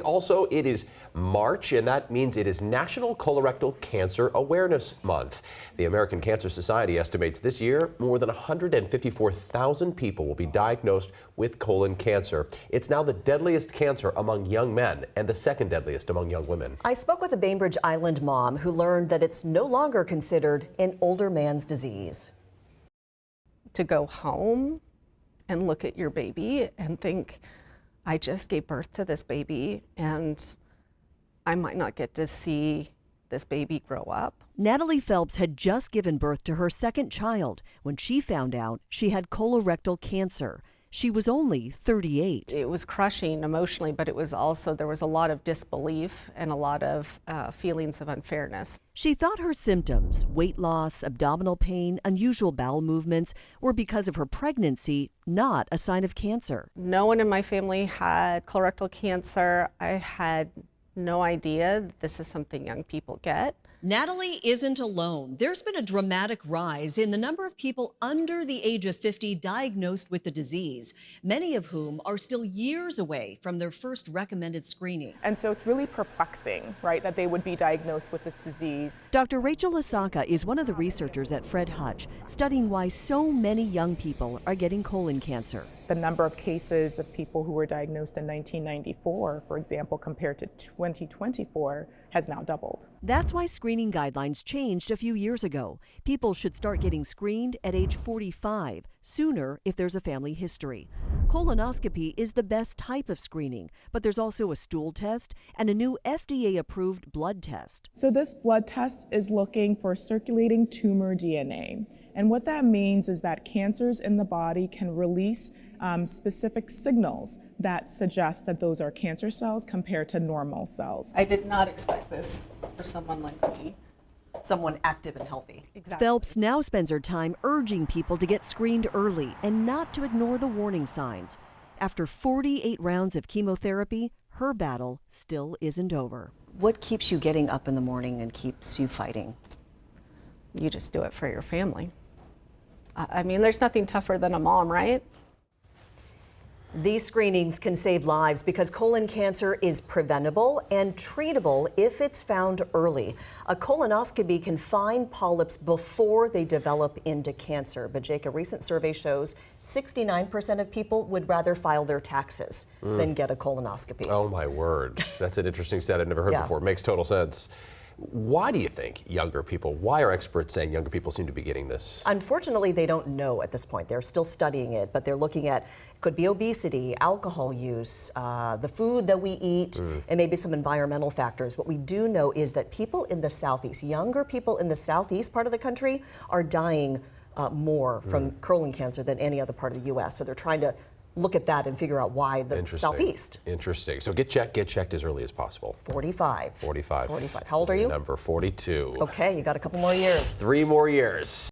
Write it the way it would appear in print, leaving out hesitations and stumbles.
Also, it is March, and that means it is National Colorectal Cancer Awareness Month. The American Cancer Society estimates this year more than 154,000 people will be diagnosed with colon cancer. It's now the deadliest cancer among young men and the second deadliest among young women. I spoke with a Bainbridge Island mom who learned that it's no longer considered an older man's disease. To go home and look at your baby and think, I just gave birth to this baby and I might not get to see this baby grow up. Natalie Phelps had just given birth to her second child when she found out she had colorectal cancer. She was only 38. It was crushing emotionally, but it was also, there was a lot of disbelief and a lot of feelings of unfairness. She thought her symptoms, weight loss, abdominal pain, unusual bowel movements, were because of her pregnancy, not a sign of cancer. No one in my family had colorectal cancer. I had no idea this is something young people get. Natalie isn't alone. There's been a dramatic rise in the number of people under the age of 50 diagnosed with the disease, many of whom are still years away from their first recommended screening. And so it's really perplexing, right, that they would be diagnosed with this disease. Dr. Rachel Lasaka is one of the researchers at Fred Hutch, studying why so many young people are getting colon cancer. The number of cases of people who were diagnosed in 1994, for example, compared to 2024, has now doubled. That's why screening guidelines changed a few years ago. People should start getting screened at age 45, sooner if there's a family history. Colonoscopy is the best type of screening, but there's also a stool test and a new FDA-approved blood test. So this blood test is looking for circulating tumor DNA. And what that means is that cancers in the body can release specific signals that suggest that those are cancer cells compared to normal cells. I did not expect this for someone like me. Someone active and healthy. Exactly. Phelps now spends her time urging people to get screened early and not to ignore the warning signs. After 48 rounds of chemotherapy, her battle still isn't over. What keeps you getting up in the morning and keeps you fighting? You just do it for your family. I mean, there's nothing tougher than a mom, right? These screenings can save lives because colon cancer is preventable and treatable if it's found early. A colonoscopy can find polyps before they develop into cancer. But Jake, a recent survey shows 69% of people would rather file their taxes than get a colonoscopy. Oh my word. That's an interesting stat I've never heard before. Makes total sense. Why do you think why are experts saying younger people seem to be getting this? Unfortunately, they don't know at this point. They're still studying it, but they're looking at, could be obesity, alcohol use, the food that we eat, and maybe some environmental factors. What we do know is that people in the Southeast, younger people in the Southeast part of the country, are dying more from colon cancer than any other part of the U.S. So they're trying to look at that and figure out why the Southeast. Interesting. So get checked as early as possible. 45. 45. 45. How old are you? Number 42. Okay, you got a couple more years. 3 more years.